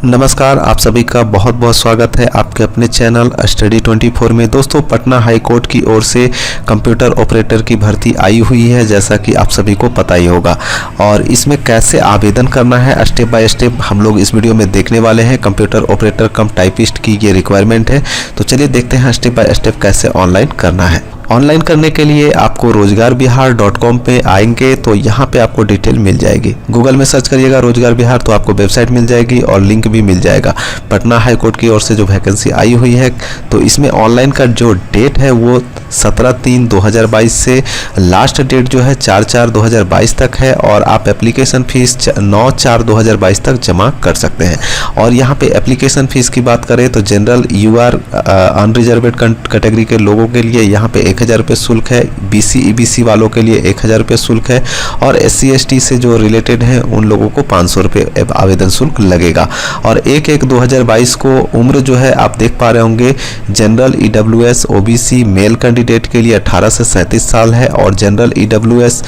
नमस्कार, आप सभी का बहुत बहुत स्वागत है आपके अपने चैनल स्टडी 24 में। दोस्तों, पटना हाई कोर्ट की ओर से कंप्यूटर ऑपरेटर की भर्ती आई हुई है, जैसा कि आप सभी को पता ही होगा। और इसमें कैसे आवेदन करना है स्टेप बाय स्टेप हम लोग इस वीडियो में देखने वाले हैं। कंप्यूटर ऑपरेटर कम टाइपिस्ट की ये रिक्वायरमेंट है, तो चलिए देखते हैं स्टेप बाय स्टेप कैसे ऑनलाइन करना है। ऑनलाइन करने के लिए आपको रोजगारबिहार.com पे आएंगे तो यहाँ पे आपको डिटेल मिल जाएगी। गूगल में सर्च करिएगा रोजगार बिहार तो आपको वेबसाइट मिल जाएगी और लिंक भी मिल जाएगा। पटना हाई कोर्ट की ओर से जो वैकेंसी आई हुई है, तो इसमें ऑनलाइन का जो डेट है वो 17/3/2022 से लास्ट डेट जो है 4/4/2022 तक है। और आप एप्लीकेशन फीस 9/4/2022 तक जमा कर सकते हैं। और यहाँ पे एप्लीकेशन फीस की बात करें तो जनरल UR अनरिजर्वेड कैटेगरी के लोगों के लिए यहाँ पे 1000 रुपये शुल्क है। BC EBC वालों के लिए 1000 रुपये शुल्क है। और SC ST से जो रिलेटेड है उन लोगों को 500 रुपये आवेदन शुल्क लगेगा। और 1/1/2022 को उम्र जो है आप देख पा रहे होंगे, general EWS OBC male candidate के लिए 18 से 37 साल है। और जनरल EWS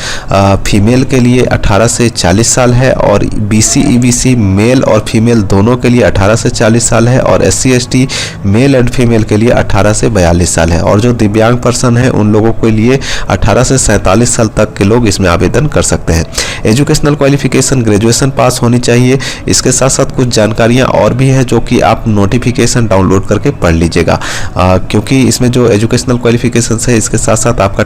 फीमेल के लिए 18 से 40 साल है। और BC EBC मेल और फीमेल दोनों के लिए 18 से 40 साल है। और SC ST male and female के लिए 18 से 42 साल है। और जो दिव्यांग पर्सन है उन लोगों के लिए 18 से 47 साल तक के लोग इसमें आवेदन कर सकते हैं। एजुकेशनल क्वालिफिकेशन ग्रेजुएशन पास होनी चाहिए। इसके साथ साथ कुछ जानकारियां और भी हैं जो कि आप नोटिफिकेशन डाउनलोड करके पढ़ लीजिएगा, क्योंकि इसमें जो एजुकेशनल क्वालिफिकेशन है इसके साथ साथ आपका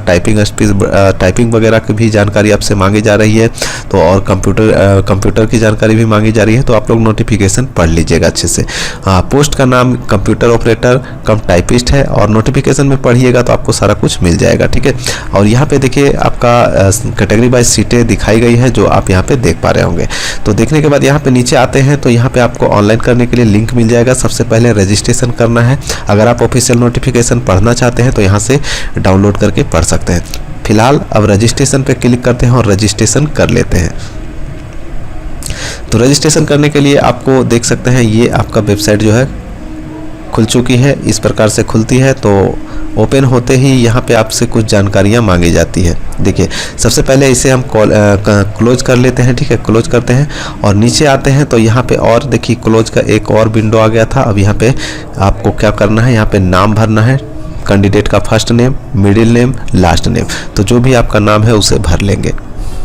टाइपिंग वगैरह की भी जानकारी आपसे मांगी जा रही है। तो और कंप्यूटर की जानकारी भी मांगी जा रही है, तो आप लोग नोटिफिकेशन पढ़ लीजिएगा अच्छे से। पोस्ट का नाम कंप्यूटर ऑपरेटर कम टाइपिस्ट है। और नोटिफिकेशन में पढ़िएगा तो आपको सारा कुछ मिल जाएगा, ठीक है। और यहाँ पे देखिए आपका कैटेगरी वाइज सीटें दिखाई गई है जो आप यहाँ पे देख पा रहे होंगे। तो देखने के बाद यहाँ पे नीचे आते हैं तो यहाँ पे आपको ऑनलाइन करने के लिए लिंक मिल जाएगा। सबसे पहले रजिस्ट्रेशन करना है। अगर आप ऑफिशियल नोटिफिकेशन पढ़ना चाहते हैं तो यहाँ से डाउनलोड करके पढ़ सकते हैं। फिलहाल अब रजिस्ट्रेशन पे क्लिक करते हैं और रजिस्ट्रेशन कर लेते हैं। तो रजिस्ट्रेशन करने के लिए आपको देख सकते हैं ये आपका वेबसाइट जो है खुल चुकी है। इस प्रकार से खुलती है। तो ओपन होते ही यहाँ पे आपसे कुछ जानकारियाँ मांगी जाती है। देखिए, सबसे पहले इसे हम क्लोज कर लेते हैं, ठीक है। क्लोज करते हैं और नीचे आते हैं तो यहाँ पे और देखिए क्लोज का एक और विंडो आ गया था। अब यहाँ पे आपको क्या करना है, यहाँ पे नाम भरना है, कैंडिडेट का first name, middle name, last name. तो जो भी आपका नाम है उसे भर लेंगे।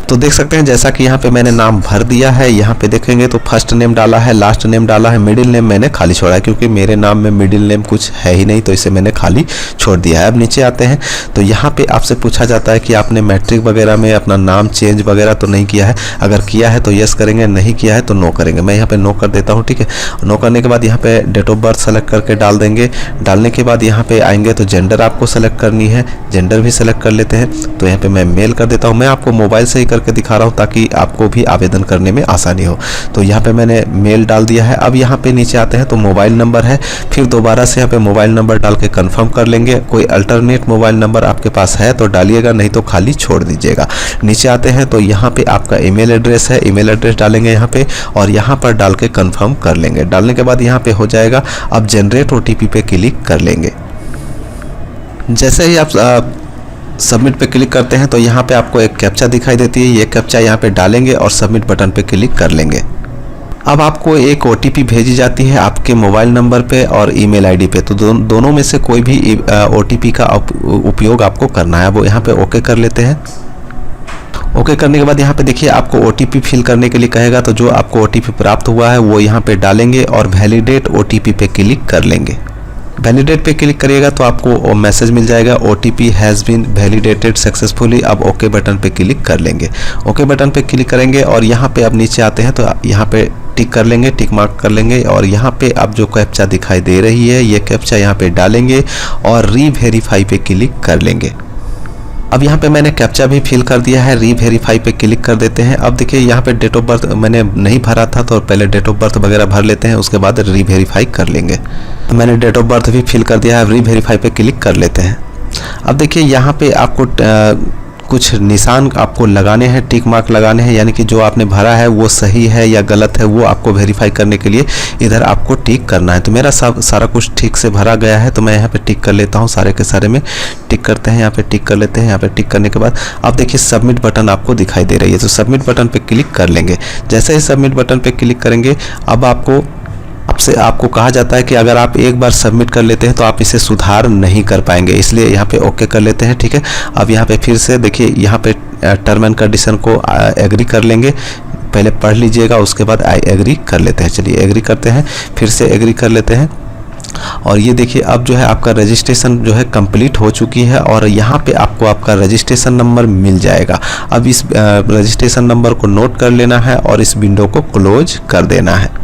तो देख सकते हैं जैसा कि यहाँ पे मैंने नाम भर दिया है। यहाँ पे देखेंगे तो फर्स्ट नेम डाला है, लास्ट नेम डाला है, मिडिल नेम मैंने खाली छोड़ा है क्योंकि मेरे नाम में मिडिल नेम कुछ है ही नहीं, तो इसे मैंने खाली छोड़ दिया है। अब नीचे आते हैं तो यहाँ पे आपसे पूछा जाता है कि आपने मैट्रिक वगैरह में अपना नाम चेंज वगैरह तो नहीं किया है। अगर किया है तो यस करेंगे, नहीं किया है तो नो करेंगे। मैं यहाँ पे नो कर देता हूँ, ठीक है। नो करने के बाद यहाँ पे डेट ऑफ बर्थ सेलेक्ट करके डाल देंगे। डालने के बाद यहाँ पे आएंगे तो जेंडर आपको सेलेक्ट करनी है, जेंडर भी सेलेक्ट कर लेते हैं। तो यहाँ पे मैं मेल कर देता हूँ। मैं आपको मोबाइल से ही करके दिखा रहा हूँ ताकि आपको भी आवेदन करने में आसानी हो। तो यहाँ पे मैंने मेल डाल दिया है। अब यहाँ पे नीचे आते हैं तो मोबाइल नंबर है, फिर दोबारा से यहाँ पे मोबाइल नंबर डाल के कंफर्म कर लेंगे। कोई अल्टरनेट मोबाइल नंबर आपके पास है तो डालिएगा, नहीं तो खाली छोड़ दीजिएगा। नीचे आते हैं तो यहाँ पे आपका ईमेल एड्रेस है, ईमेल एड्रेस डालेंगे यहाँ पे और यहाँ पर डाल के कंफर्म कर लेंगे। डालने के बाद यहाँ पे हो जाएगा। अब जनरेट OTP पे क्लिक कर लेंगे। जैसे ही आप सबमिट पे क्लिक करते हैं तो यहाँ पे आपको एक कैप्चा दिखाई देती है। ये कैप्चा यहाँ पे डालेंगे और सबमिट बटन पे क्लिक कर लेंगे। अब आपको एक OTP भेजी जाती है आपके मोबाइल नंबर पे और ईमेल आईडी पे। तो दोनों में से कोई भी OTP का उपयोग आपको करना है। वो यहाँ पे ओके कर लेते हैं। ओके करने के बाद यहाँ पे देखिए आपको OTP फिल करने के लिए कहेगा। तो जो आपको OTP प्राप्त हुआ है वो यहाँ पे डालेंगे और वैलिडेट OTP पे क्लिक कर लेंगे। वैलिडेट पे क्लिक करिएगा तो आपको मैसेज मिल जाएगा, OTP has been validated successfully. अब ओके बटन पे क्लिक कर लेंगे। ओके बटन पे क्लिक करेंगे और यहाँ पे अब नीचे आते हैं तो यहाँ पे टिक कर लेंगे, टिक मार्क कर लेंगे। और यहाँ पे अब जो कैप्चा दिखाई दे रही है ये कैप्चा यहाँ पे डालेंगे और रीवेरीफाई पे क्लिक कर लेंगे। अब यहाँ पे मैंने कैप्चा भी फिल कर दिया है। रीवेरीफाई पे क्लिक कर देते हैं। अब देखिए यहाँ पे डेट ऑफ बर्थ मैंने नहीं भरा था तो पहले डेट ऑफ बर्थ वगैरह भर लेते हैं, उसके बाद रीवेरीफाई कर लेंगे। तो मैंने डेट ऑफ बर्थ भी फिल कर दिया है। रीवेरीफाई पे क्लिक कर लेते हैं। अब देखिए यहाँ पे आपको कुछ निशान आपको लगाने हैं, टिक मार्क लगाने हैं, यानी कि जो आपने भरा है वो सही है या गलत है वो आपको वेरीफाई करने के लिए इधर आपको टिक करना है। तो मेरा सारा कुछ ठीक से भरा गया है तो मैं यहाँ पे टिक कर लेता हूँ। सारे के सारे में टिक करते हैं, यहाँ पे टिक कर लेते हैं। यहाँ पे टिक करने के बाद अब देखिए सबमिट बटन आपको दिखाई दे रही है, तो सबमिट बटन पे क्लिक कर लेंगे। जैसे ही सबमिट बटन पे क्लिक करेंगे अब आपको आपसे आपको कहा जाता है कि अगर आप एक बार सबमिट कर लेते हैं तो आप इसे सुधार नहीं कर पाएंगे, इसलिए यहाँ पे ओके कर लेते हैं। ठीक है, अब यहाँ पे फिर से देखिए, यहाँ पे टर्म एंड कंडीशन को एग्री कर लेंगे। पहले पढ़ लीजिएगा, उसके बाद आई एग्री कर लेते हैं। चलिए एग्री करते हैं, फिर से एग्री कर लेते हैं। और ये देखिए अब जो है आपका रजिस्ट्रेशन जो है कंप्लीट हो चुकी है और यहाँ पे आपको आपका रजिस्ट्रेशन नंबर मिल जाएगा। अब इस रजिस्ट्रेशन नंबर को नोट कर लेना है और इस विंडो को क्लोज कर देना है।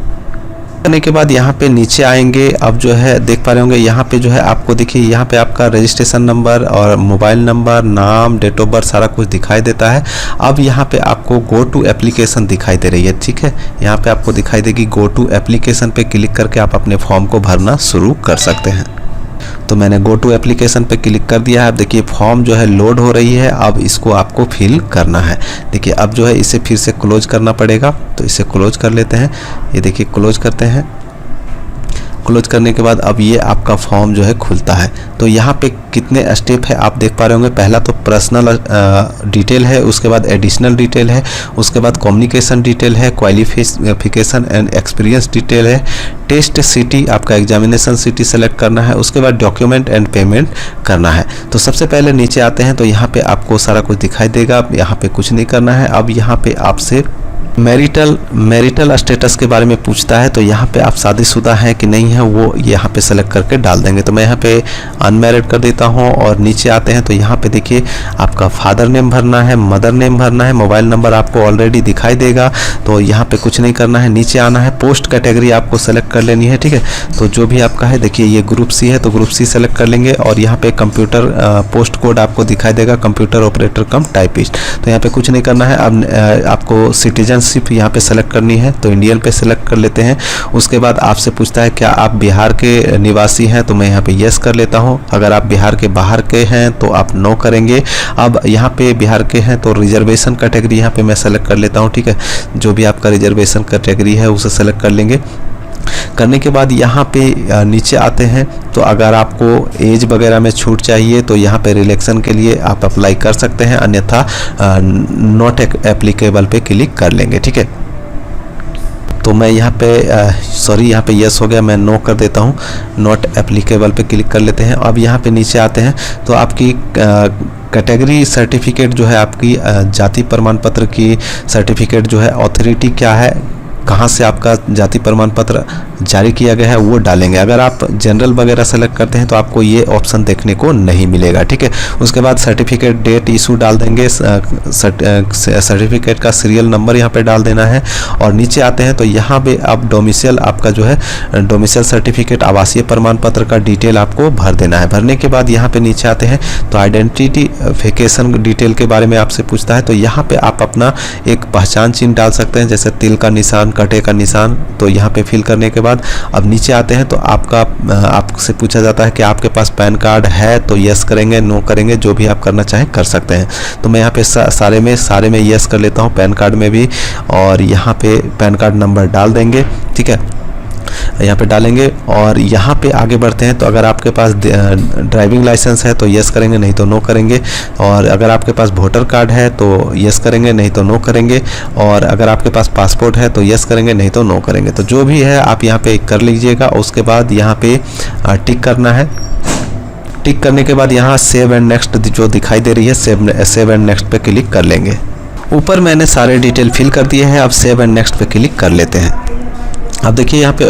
करने के बाद यहाँ पे नीचे आएंगे। अब जो है देख पा रहे होंगे, यहाँ पे जो है आपको देखिए, यहाँ पे आपका रजिस्ट्रेशन नंबर और मोबाइल नंबर, नाम, डेट ऑफ बर्थ सारा कुछ दिखाई देता है। अब यहाँ पे आपको गो टू एप्लीकेशन दिखाई दे रही है। ठीक है, यहाँ पे आपको दिखाई देगी गो टू एप्लीकेशन पे क्लिक करके आप अपने फॉर्म को भरना शुरू कर सकते हैं। तो मैंने गो टू एप्लीकेशन पे क्लिक कर दिया है। अब देखिए फॉर्म जो है लोड हो रही है, अब इसको आपको फिल करना है। देखिए अब जो है इसे फिर से क्लोज करना पड़ेगा, तो इसे क्लोज कर लेते हैं। ये देखिए क्लोज करते हैं। क्लोज करने के बाद अब ये आपका फॉर्म जो है खुलता है। तो यहाँ पे कितने स्टेप है आप देख पा रहे होंगे। पहला तो पर्सनल डिटेल है, उसके बाद एडिशनल डिटेल है, उसके बाद कम्युनिकेशन डिटेल है, क्वालिफिकेशन एंड एक्सपीरियंस डिटेल है, टेस्ट सिटी आपका एग्जामिनेशन सिटी सेलेक्ट करना है, उसके बाद डॉक्यूमेंट एंड पेमेंट करना है। तो सबसे पहले नीचे आते हैं तो यहाँ पे आपको सारा कुछ दिखाई देगा। यहाँ पे कुछ नहीं करना है। अब यहाँ पे आपसे मैरिटल स्टेटस के बारे में पूछता है, तो यहाँ पे आप शादीशुदा हैं कि नहीं है वो यहाँ पे सेलेक्ट करके डाल देंगे। तो मैं यहाँ पे अनमैरिड कर देता हूँ और नीचे आते हैं तो यहाँ पे देखिए आपका फादर नेम भरना है, मदर नेम भरना है, मोबाइल नंबर आपको ऑलरेडी दिखाई देगा, तो यहाँ पे कुछ नहीं करना है। नीचे आना है, पोस्ट कैटेगरी आपको सेलेक्ट कर लेनी है। ठीक है, तो जो भी आपका है, देखिए ये ग्रुप सी है तो ग्रुप सी सेलेक्ट कर लेंगे और यहाँ पे कंप्यूटर पोस्ट कोड आपको दिखाई देगा, कंप्यूटर ऑपरेटर कम टाइपिस्ट। तो यहाँ पे कुछ नहीं करना है। अब आपको सिटीजनशिप यहाँ पे सेलेक्ट करनी है, तो इंडियन पे सेलेक्ट कर लेते हैं। उसके बाद आपसे पूछता है क्या आप बिहार के निवासी हैं, तो मैं यहाँ पे यस कर लेता हूँ। अगर आप बिहार के बाहर के हैं तो आप नो करेंगे। अब यहाँ पे बिहार के हैं तो रिजर्वेशन कैटेगरी यहाँ पे मैं सेलेक्ट कर लेता हूँ। ठीक है, जो भी आपका रिजर्वेशन कैटेगरी है उसे सेलेक्ट कर लेंगे। करने के बाद यहाँ पे नीचे आते हैं तो अगर आपको एज वगैरह में छूट चाहिए तो यहाँ पे रिलैक्सेशन के लिए आप अप्लाई कर सकते हैं, अन्यथा नॉट एप्लीकेबल पे क्लिक कर लेंगे। ठीक है, तो मैं यहाँ पे यहाँ पे यस हो गया, मैं नो कर देता हूँ, नॉट एप्लीकेबल पे क्लिक कर लेते हैं। अब यहाँ पे नीचे आते हैं तो आपकी कैटेगरी सर्टिफिकेट जो है, आपकी जाति प्रमाण पत्र की सर्टिफिकेट जो है, अथॉरिटी क्या है, कहाँ से आपका जाति प्रमाण पत्र जारी किया गया है वो डालेंगे। अगर आप जनरल वगैरह सेलेक्ट करते हैं तो आपको ये ऑप्शन देखने को नहीं मिलेगा। ठीक है, उसके बाद सर्टिफिकेट डेट इशू डाल देंगे, सर्टिफिकेट का सीरियल नंबर यहाँ पे डाल देना है। और नीचे आते हैं तो यहाँ पे आप डोमिसाइल आपका जो है डोमिसाइल सर्टिफिकेट, आवासीय प्रमाण पत्र का डिटेल आपको भर देना है। भरने के बाद यहाँ पे नीचे आते हैं तो आइडेंटिफिकेशन डिटेल के बारे में आपसे पूछता है, तो यहाँ पे आप अपना एक पहचान चिन्ह डाल सकते हैं, जैसे तिल का निशान, कटे का निशान। तो यहाँ पे फिल करने के बाद अब नीचे आते हैं तो आपसे पूछा जाता है कि आपके पास पैन कार्ड है, तो यस करेंगे, नो करेंगे, जो भी आप करना चाहें कर सकते हैं। तो मैं यहाँ पे सारे में यस कर लेता हूँ, पैन कार्ड में भी, और यहाँ पे पैन कार्ड नंबर डाल देंगे। ठीक है, यहाँ पे डालेंगे और यहाँ पे आगे बढ़ते हैं। तो अगर आपके पास ड्राइविंग लाइसेंस है तो यस करेंगे, नहीं तो नो करेंगे। और अगर आपके पास वोटर कार्ड है तो यस करेंगे, नहीं तो नो करेंगे। और अगर आपके पास पासपोर्ट है तो यस करेंगे, नहीं तो नो करेंगे। तो जो भी है आप यहाँ पे कर लीजिएगा। उसके बाद यहाँ पे टिक करना है। टिक करने के बाद यहाँ सेव एंड नेक्स्ट जो दिखाई दे रही है, सेव एंड नेक्स्ट पे क्लिक कर लेंगे। ऊपर मैंने सारे डिटेल फिल कर दिए हैं, अब सेव एंड नेक्स्ट पे क्लिक कर लेते हैं। अब देखिए यहाँ पे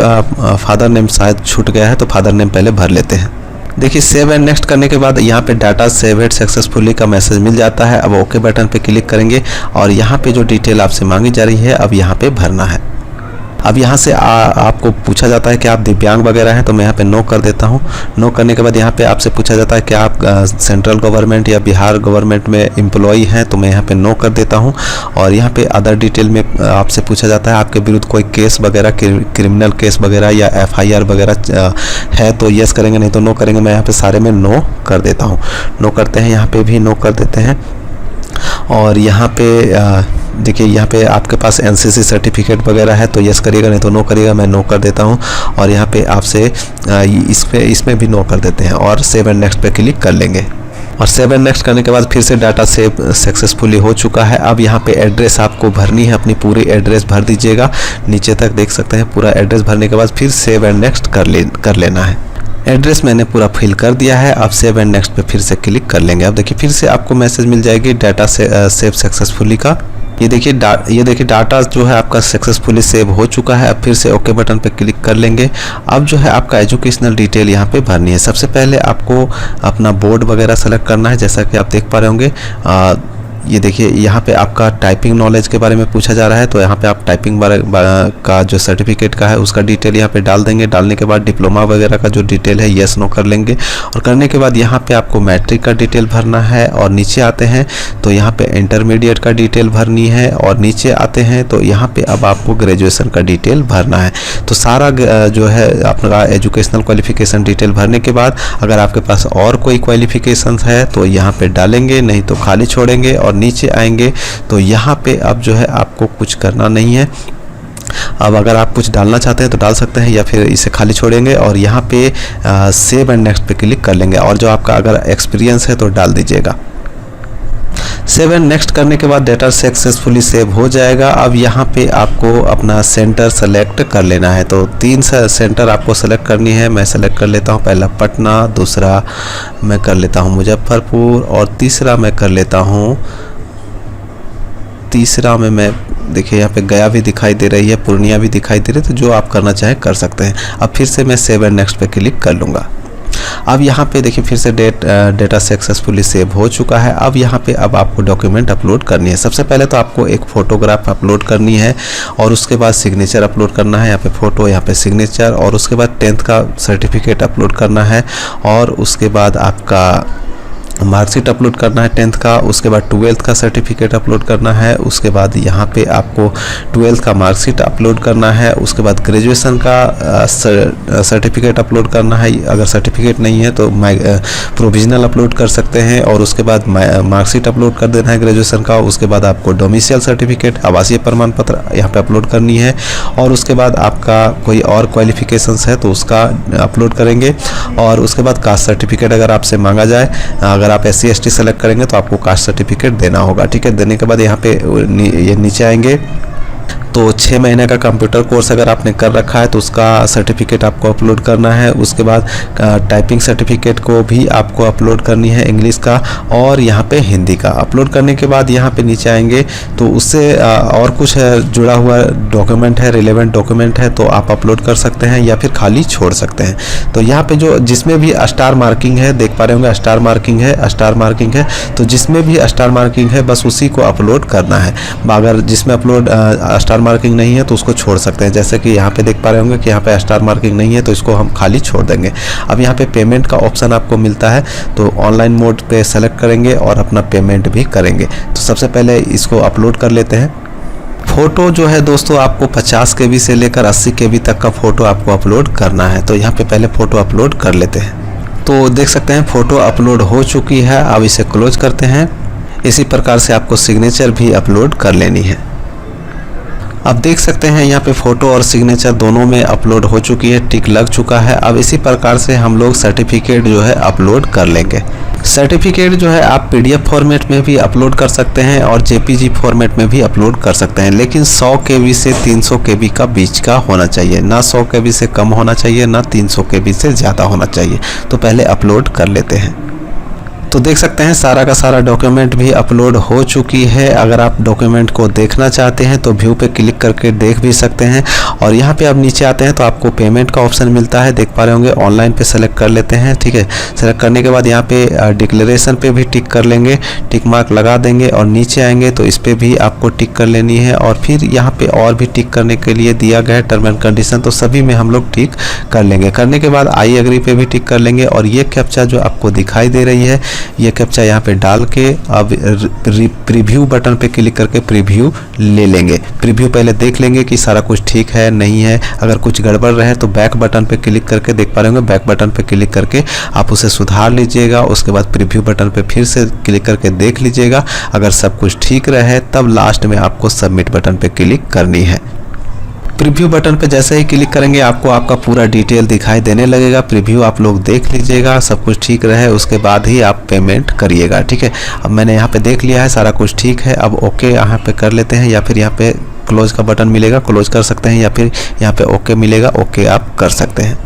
फादर नेम शायद छूट गया है, तो फादर नेम पहले भर लेते हैं। देखिए सेव एंड नेक्स्ट करने के बाद यहाँ पे डाटा सेव्ड सक्सेसफुली का मैसेज मिल जाता है। अब ओके बटन पे क्लिक करेंगे और यहाँ पे जो डिटेल आपसे मांगी जा रही है अब यहाँ पे भरना है। अब यहाँ से आपको पूछा जाता है कि आप दिव्यांग वगैरह हैं, तो मैं यहाँ पे नो कर देता हूँ। नो करने के बाद यहाँ पे आपसे पूछा जाता है कि आप सेंट्रल गवर्नमेंट या बिहार गवर्नमेंट में एम्प्लॉई हैं, तो मैं यहाँ पे नो कर देता हूँ। और यहाँ पे अदर डिटेल में आपसे पूछा जाता है आपके विरुद्ध कोई केस वगैरह, क्रिमिनल केस वगैरह या FIR वगैरह है तो यस करेंगे, नहीं तो नो करेंगे। मैं यहाँ पे सारे में नो कर देता हूँ। नो करते हैं, यहाँ पे भी नो कर देते हैं। और यहाँ पे देखिए यहाँ पे आपके पास NCC सर्टिफिकेट वगैरह है तो यस करिएगा, नहीं तो नो करिएगा। मैं नो कर देता हूँ। और यहाँ पे आपसे इसमें भी नो कर देते हैं और सेव एंड नेक्स्ट पे क्लिक कर लेंगे। और सेव एंड नेक्स्ट करने के बाद फिर से डाटा सेव सक्सेसफुली हो चुका है। अब यहाँ पे एड्रेस आपको भरनी है, अपनी पूरी एड्रेस भर दीजिएगा, नीचे तक देख सकते हैं। पूरा एड्रेस भरने के बाद फिर सेव एंड नेक्स्ट कर लेना है। एड्रेस मैंने पूरा फिल कर दिया है। अब सेव एंड नेक्स्ट पे फिर से क्लिक कर लेंगे। अब देखिए फिर से आपको मैसेज मिल जाएगी डाटा से सेव सक्सेसफुली का। ये देखिए डाटा जो है आपका सक्सेसफुली सेव हो चुका है। अब फिर से ओके बटन पे क्लिक कर लेंगे। अब जो है आपका एजुकेशनल डिटेल यहाँ पे भरनी है। सबसे पहले आपको अपना बोर्ड वगैरह सेलेक्ट करना है, जैसा कि आप देख पा रहे होंगे। ये देखिए यहाँ पे आपका टाइपिंग नॉलेज के बारे में पूछा जा रहा है, तो यहाँ पे आप टाइपिंग का जो सर्टिफिकेट का है उसका डिटेल यहाँ पे डाल देंगे। डालने के बाद डिप्लोमा वगैरह का जो डिटेल है यस नो कर लेंगे। और करने के बाद यहाँ पे आपको मैट्रिक का डिटेल भरना है। और नीचे आते हैं तो यहाँ पे इंटरमीडिएट का डिटेल भरनी है। और नीचे आते हैं तो यहाँ पे अब आपको ग्रेजुएशन का डिटेल भरना है। तो सारा जो है अपना एजुकेशनल क्वालिफिकेशन डिटेल भरने के बाद अगर आपके पास और कोई क्वालिफिकेशन है तो यहाँ पे डालेंगे, नहीं तो खाली छोड़ेंगे। और नीचे आएंगे तो यहाँ पे अब जो है आपको कुछ करना नहीं है। अब अगर आप कुछ डालना चाहते हैं तो डाल सकते हैं, या फिर इसे खाली छोड़ेंगे और यहाँ पे सेव एंड नेक्स्ट पे क्लिक कर लेंगे। और जो आपका अगर एक्सपीरियंस है तो डाल दीजिएगा। सेव एंड नेक्स्ट करने के बाद डाटा सक्सेसफुली सेव हो जाएगा। अब यहाँ पे आपको अपना सेंटर सेलेक्ट कर लेना है। तो 3 सेंटर आपको सेलेक्ट करनी है। मैं सेलेक्ट कर लेता हूँ, पहला पटना, दूसरा मैं कर लेता हूँ मुजफ्फरपुर, और तीसरा मैं कर लेता हूँ मैं देखिए यहाँ पे गया भी दिखाई दे रही है, पूर्णिया भी दिखाई दे रही है। तो जो आप करना चाहें कर सकते हैं। अब फिर से मैं सेव एंड नेक्स्ट पे क्लिक कर लूँगा। अब यहाँ पे देखिए फिर से डेटा सक्सेसफुली सेव हो चुका है। अब यहाँ पे अब आपको डॉक्यूमेंट अपलोड करनी है। सबसे पहले तो आपको एक फ़ोटोग्राफ अपलोड करनी है और उसके बाद सिग्नेचर अपलोड करना है। यहाँ पे फ़ोटो, यहाँ पे सिग्नेचर, और उसके बाद 10th का सर्टिफिकेट अपलोड करना है। और उसके बाद आपका मार्कशीट अपलोड करना है 10th का। उसके बाद 12th का सर्टिफिकेट अपलोड करना है। उसके बाद यहाँ पे आपको 12th का मार्कशीट अपलोड करना है। उसके बाद ग्रेजुएशन का सर्टिफिकेट अपलोड करना है। अगर सर्टिफिकेट नहीं है तो प्रोविजनल अपलोड कर सकते हैं। और उसके बाद मार्कशीट अपलोड कर देना है ग्रेजुएशन का। उसके बाद आपको डोमिसाइल सर्टिफिकेट, आवासीय प्रमाण पत्र यहाँ पे अपलोड करनी है। और उसके बाद आपका कोई और क्वालिफिकेशंस है तो उसका अपलोड करेंगे। और उसके बाद कास्ट सर्टिफिकेट अगर आपसे मांगा जाए, अगर आप SC ST सेलेक्ट करेंगे तो आपको कास्ट सर्टिफिकेट देना होगा। ठीक है, देने के बाद यहाँ पे ये नीचे आएंगे तो 6 महीने का कंप्यूटर कोर्स अगर आपने कर रखा है तो उसका सर्टिफिकेट आपको अपलोड करना है। उसके बाद टाइपिंग सर्टिफिकेट को भी आपको अपलोड करनी है, इंग्लिश का और यहाँ पे हिंदी का। अपलोड करने के बाद यहाँ पे नीचे आएंगे तो उससे और कुछ जुड़ा हुआ डॉक्यूमेंट है, रिलेवेंट डॉक्यूमेंट है तो आप अपलोड कर सकते हैं या फिर खाली छोड़ सकते हैं। तो यहाँ पे जो जिसमें भी स्टार मार्किंग है, देख पा रहे होंगे स्टार मार्किंग है, तो जिसमें भी स्टार मार्किंग है बस उसी को अपलोड करना है। अगर जिसमें अपलोड स्टार मार्किंग नहीं है तो उसको छोड़ सकते हैं। जैसे कि यहाँ पे देख पा रहे होंगे कि यहाँ पे स्टार मार्किंग नहीं है तो इसको हम खाली छोड़ देंगे। अब यहाँ पे पेमेंट का ऑप्शन आपको मिलता है तो ऑनलाइन मोड पे सेलेक्ट करेंगे और अपना पेमेंट भी करेंगे। तो सबसे पहले इसको अपलोड कर लेते हैं। फ़ोटो जो है दोस्तों आपको 50 KB से लेकर 80 KB तक का फ़ोटो आपको अपलोड करना है। तो यहाँ पे पहले फ़ोटो अपलोड कर लेते हैं। तो देख सकते हैं फ़ोटो अपलोड हो चुकी है। अब इसे क्लोज करते हैं। इसी प्रकार से आपको सिग्नेचर भी अपलोड कर लेनी है। अब देख सकते हैं यहाँ पे फ़ोटो और सिग्नेचर दोनों में अपलोड हो चुकी है, टिक लग चुका है। अब इसी प्रकार से हम लोग सर्टिफिकेट जो है अपलोड कर लेंगे। सर्टिफिकेट जो है आप PDF फॉर्मेट में भी अपलोड कर सकते हैं और JPG फॉर्मेट में भी अपलोड कर सकते हैं, लेकिन 100 KB से 300 KB का बीच का होना चाहिए, ना 100 KB से कम होना चाहिए, ना 300 KB से ज़्यादा होना चाहिए। तो पहले अपलोड कर लेते हैं। तो देख सकते हैं सारा का सारा डॉक्यूमेंट भी अपलोड हो चुकी है। अगर आप डॉक्यूमेंट को देखना चाहते हैं तो व्यू पे क्लिक करके देख भी सकते हैं। और यहाँ पे अब नीचे आते हैं तो आपको पेमेंट का ऑप्शन मिलता है, देख पा रहे होंगे। ऑनलाइन पे सेलेक्ट कर लेते हैं। ठीक है, सेलेक्ट करने के बाद यहाँ पे डिक्लेरेशन पे भी टिक कर लेंगे, टिक मार्क लगा देंगे और नीचे आएंगे तो इस पर भी आपको टिक कर लेनी है। और फिर यहाँ पे और भी टिक करने के लिए दिया गया है टर्म एंड कंडीशन, तो सभी में हम लोग टिक कर लेंगे। करने के बाद आई एग्री पे भी टिक कर लेंगे। और ये कैप्चा जो आपको दिखाई दे रही है, ये कैप्चा यहाँ पे डाल के अब प्रीव्यू बटन पे क्लिक करके प्रीव्यू ले लेंगे। प्रीव्यू पहले देख लेंगे कि सारा कुछ ठीक है नहीं है। अगर कुछ गड़बड़ रहे तो बैक बटन पे क्लिक करके, देख पा रहे होंगे बैक बटन पे क्लिक करके आप उसे सुधार लीजिएगा। उसके बाद प्रीव्यू बटन पे फिर से क्लिक करके देख लीजिएगा। अगर सब कुछ ठीक रहे तब लास्ट में आपको सबमिट बटन पे क्लिक करनी है। प्रीव्यू बटन पे जैसे ही क्लिक करेंगे आपको आपका पूरा डिटेल दिखाई देने लगेगा। प्रीव्यू आप लोग देख लीजिएगा, सब कुछ ठीक रहे उसके बाद ही आप पेमेंट करिएगा। ठीक है, अब मैंने यहाँ पे देख लिया है, सारा कुछ ठीक है। अब ओके यहाँ पे कर लेते हैं, या फिर यहाँ पे क्लोज का बटन मिलेगा, क्लोज कर सकते हैं, या फिर यहाँ पे ओके मिलेगा, ओके आप कर सकते हैं।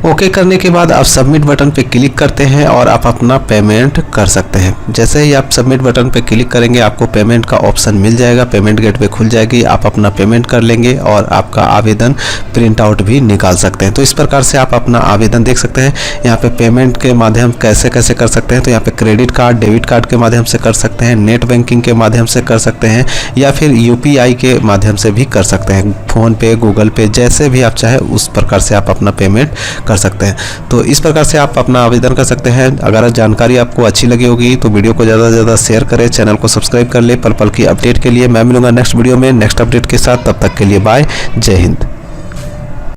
ओके करने के बाद आप सबमिट बटन पे क्लिक करते हैं और आप अपना पेमेंट कर सकते हैं। जैसे ही आप सबमिट बटन पे क्लिक करेंगे आपको पेमेंट का ऑप्शन मिल जाएगा, पेमेंट गेटवे खुल जाएगी, आप अपना पेमेंट कर लेंगे और आपका आवेदन प्रिंट आउट भी निकाल सकते हैं। तो इस प्रकार से आप अपना आवेदन देख सकते हैं। यहाँ पे पेमेंट के माध्यम कैसे कैसे कर सकते हैं, तो यहाँ पे क्रेडिट कार्ड, डेबिट कार्ड के माध्यम से कर सकते हैं, नेट बैंकिंग के माध्यम से कर सकते हैं, या फिर UPI के माध्यम से भी कर सकते हैं। फ़ोन पे, गूगल पे, जैसे भी आप चाहे उस प्रकार से आप अपना पेमेंट कर सकते हैं। तो इस प्रकार से आप अपना आवेदन कर सकते हैं। अगर जानकारी आपको अच्छी लगी होगी तो वीडियो को ज़्यादा से ज़्यादा शेयर करें, चैनल को सब्सक्राइब कर ले। पल पल की अपडेट के लिए मैं मिलूंगा नेक्स्ट वीडियो में नेक्स्ट अपडेट के साथ। तब तक के लिए बाय, जय हिंद।